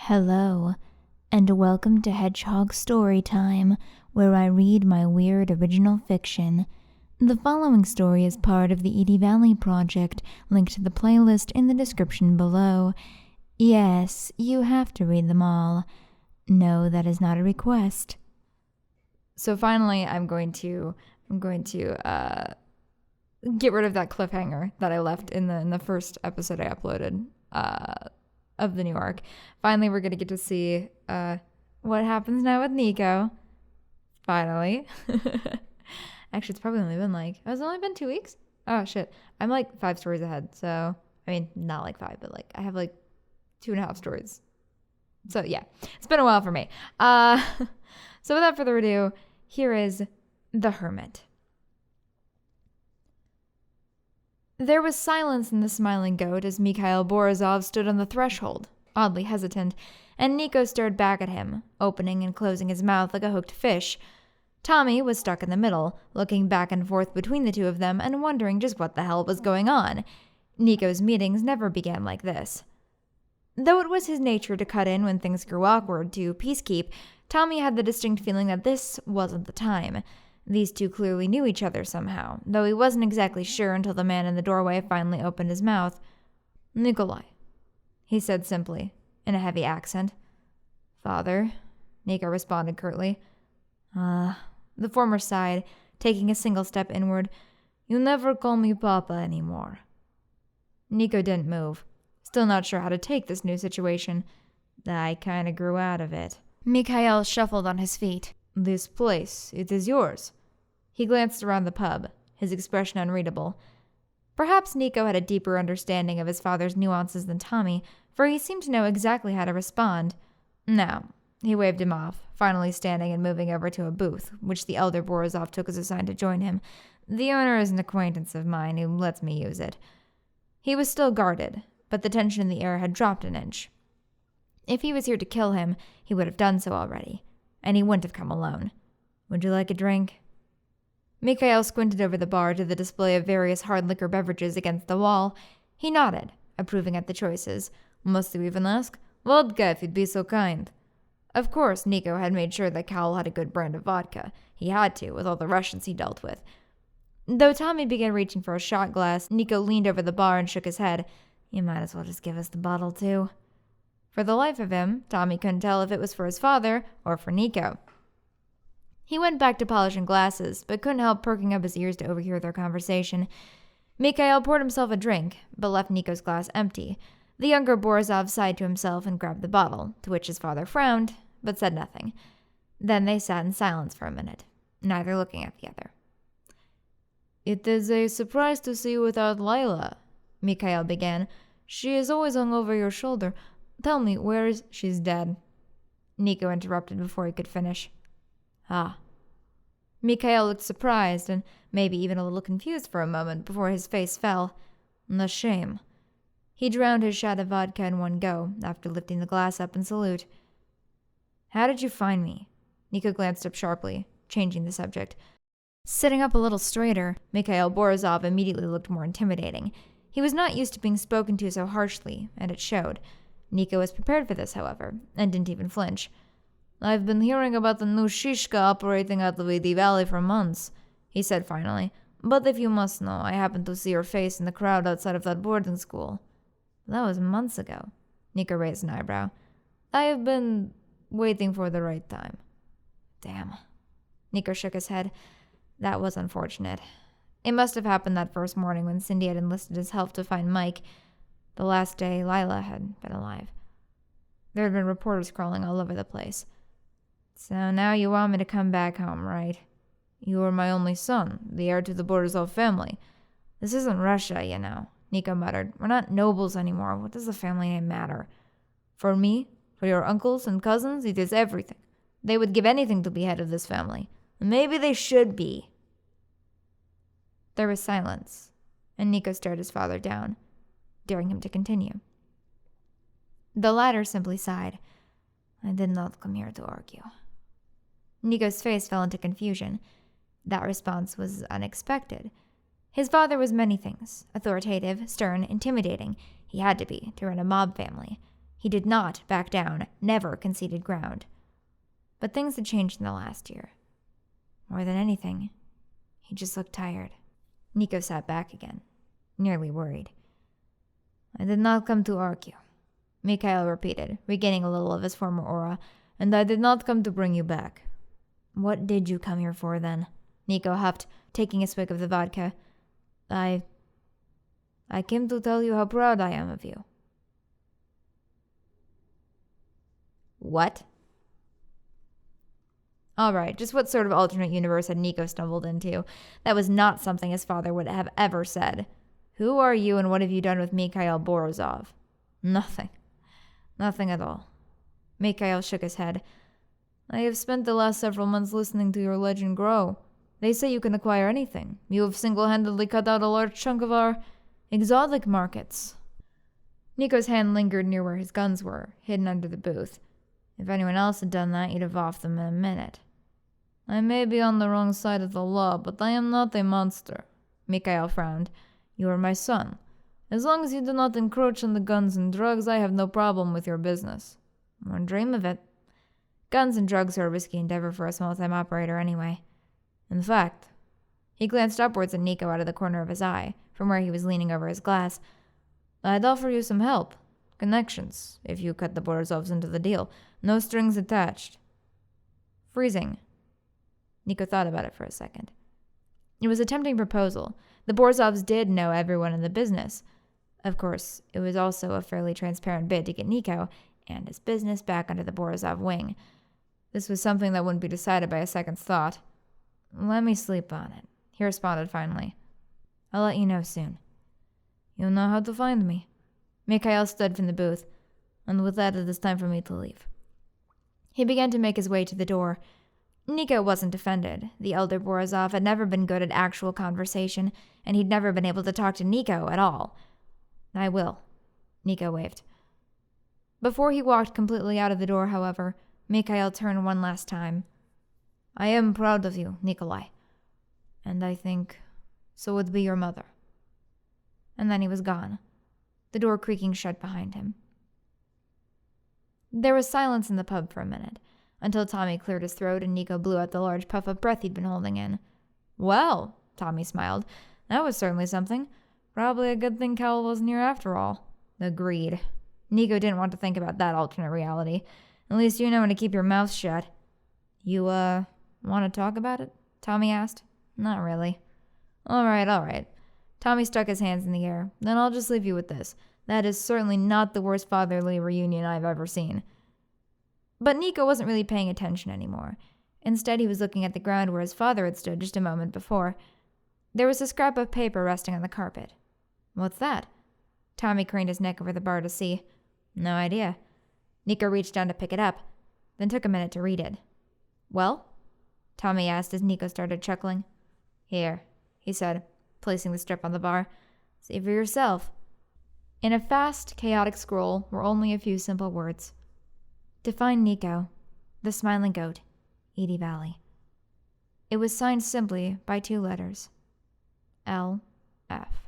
Hello, and welcome to Hedgehog Storytime, where I read my weird original fiction. The following story is part of the Edie Valley Project, linked to the playlist in the description below. Yes, you have to read them all. No, that is not a request. So finally, I'm going to get rid of that cliffhanger that I left in the first episode I uploaded of the new arc. Finally, we're going to get to see what happens now with Niko. Finally. Actually, it's probably only been has it only been 2 weeks? Oh, shit. I'm 5 stories ahead. So, I mean, not 5, but I have 2.5 stories. So, yeah. It's been a while for me. So, without further ado, here is The Hermit. There was silence in the Smiling Goat as Mikhail Borisov stood on the threshold, oddly hesitant, and Niko stared back at him, opening and closing his mouth like a hooked fish. Tommy was stuck in the middle, looking back and forth between the two of them and wondering just what the hell was going on. Niko's meetings never began like this. Though it was his nature to cut in when things grew awkward to peacekeep, Tommy had the distinct feeling that this wasn't the time. These two clearly knew each other somehow, though he wasn't exactly sure until the man in the doorway finally opened his mouth. "Nikolai," he said simply, in a heavy accent. "Father," Niko responded curtly. The former sighed, taking a single step inward. "You never call me Papa anymore." Niko didn't move, still not sure how to take this new situation. "I kinda grew out of it." Mikhail shuffled on his feet. "This place, it is yours." He glanced around the pub, his expression unreadable. Perhaps Niko had a deeper understanding of his father's nuances than Tommy, for he seemed to know exactly how to respond. "No." He waved him off, finally standing and moving over to a booth, which the elder Borisov took as a sign to join him. "The owner is an acquaintance of mine who lets me use it." He was still guarded, but the tension in the air had dropped an inch. If he was here to kill him, he would have done so already. And he wouldn't have come alone. "Would you like a drink?" Mikhail squinted over the bar to the display of various hard liquor beverages against the wall. He nodded, approving at the choices. "Must you even ask? Vodka, if you'd be so kind." Of course, Niko had made sure that Cal had a good brand of vodka. He had to, with all the Russians he dealt with. Though Tommy began reaching for a shot glass, Niko leaned over the bar and shook his head. "You might as well just give us the bottle, too." For the life of him, Tommy couldn't tell if it was for his father or for Niko. He went back to polishing glasses, but couldn't help perking up his ears to overhear their conversation. Mikhail poured himself a drink, but left Niko's glass empty. The younger Borisov sighed to himself and grabbed the bottle, to which his father frowned, but said nothing. Then they sat in silence for a minute, neither looking at the other. "It is a surprise to see you without Lila," Mikhail began. "She is always hung over your shoulder. Tell me, where is—" "She's dead," Niko interrupted before he could finish. "Ah." Mikhail looked surprised and maybe even a little confused for a moment before his face fell. "A shame." He drowned his shot of vodka in one go, after lifting the glass up in salute. "How did you find me?" Niko glanced up sharply, changing the subject. Sitting up a little straighter, Mikhail Borisov immediately looked more intimidating. He was not used to being spoken to so harshly, and it showed. Niko was prepared for this, however, and didn't even flinch. "I've been hearing about the new shishka operating out of Edie Valley for months," he said finally. "But if you must know, I happened to see your face in the crowd outside of that boarding school." "That was months ago." Niko raised an eyebrow. "I have been waiting for the right time." "Damn." Niko shook his head. That was unfortunate. It must have happened that first morning when Cindy had enlisted his help to find Mike, the last day Lila had been alive. There had been reporters crawling all over the place. "So now you want me to come back home, right? You are my only son, the heir to the Borisov family. This isn't Russia, you know," Niko muttered. "We're not nobles anymore. What does the family name matter? For me, for your uncles and cousins, it is everything. They would give anything to be head of this family. And maybe they should be." There was silence, and Niko stared his father down, daring him to continue. The latter simply sighed. "I did not come here to argue." Niko's face fell into confusion. That response was unexpected. His father was many things: authoritative, stern, intimidating. He had to be, to run a mob family. He did not back down, never conceded ground. But things had changed in the last year. More than anything, he just looked tired. Niko sat back again, nearly worried. I did not come to argue, Mikhail repeated, regaining a little of his former aura, and I did not come to bring you back. What did you come here for, then? Niko huffed, taking a swig of the vodka. I came to tell you how proud I am of you. What? Alright, just what sort of alternate universe had Niko stumbled into? That was not something his father would have ever said. Who are you and what have you done with Mikhail Borisov? Nothing. Nothing at all. Mikhail shook his head. I have spent the last several months listening to your legend grow. They say you can acquire anything. You have single-handedly cut out a large chunk of our exotic markets. Niko's hand lingered near where his guns were, hidden under the booth. If anyone else had done that, you'd have offed them in a minute. I may be on the wrong side of the law, but I am not a monster. Mikhail frowned. You are my son. As long as you do not encroach on the guns and drugs, I have no problem with your business. Wouldn't dream of it. Guns and drugs are a risky endeavor for a small-time operator anyway. In fact, he glanced upwards at Niko out of the corner of his eye, from where he was leaning over his glass. I'd offer you some help. Connections, if you cut the Borisovs into the deal. No strings attached. Freezing. Niko thought about it for a second. It was a tempting proposal. The Borisovs did know everyone in the business. Of course, it was also a fairly transparent bid to get Niko and his business back under the Borisov wing. This was something that wouldn't be decided by a second's thought. Let me sleep on it, he responded finally. I'll let you know soon. You'll know how to find me. Mikhail stood from the booth, and with that it is time for me to leave. He began to make his way to the door. Niko wasn't offended. The elder Borisov had never been good at actual conversation, and he'd never been able to talk to Niko at all. I will, Niko waved. Before he walked completely out of the door, however, Mikhail turned one last time. I am proud of you, Nikolai. And I think so would be your mother. And then he was gone, the door creaking shut behind him. There was silence in the pub for a minute, until Tommy cleared his throat and Niko blew out the large puff of breath he'd been holding in. Well, Tommy smiled, that was certainly something. Probably a good thing Cal wasn't here after all. Agreed. Niko didn't want to think about that alternate reality. At least you know when to keep your mouth shut. You, want to talk about it? Tommy asked. Not really. All right. Tommy stuck his hands in the air. Then I'll just leave you with this. That is certainly not the worst fatherly reunion I've ever seen. But Niko wasn't really paying attention anymore. Instead, he was looking at the ground where his father had stood just a moment before. There was a scrap of paper resting on the carpet. What's that? Tommy craned his neck over the bar to see. No idea. Niko reached down to pick it up, then took a minute to read it. Well? Tommy asked as Niko started chuckling. Here, he said, placing the strip on the bar. See for yourself. In a fast, chaotic scroll were only a few simple words. To find Niko, the smiling goat, Edie Valley. It was signed simply by 2 letters. L.F.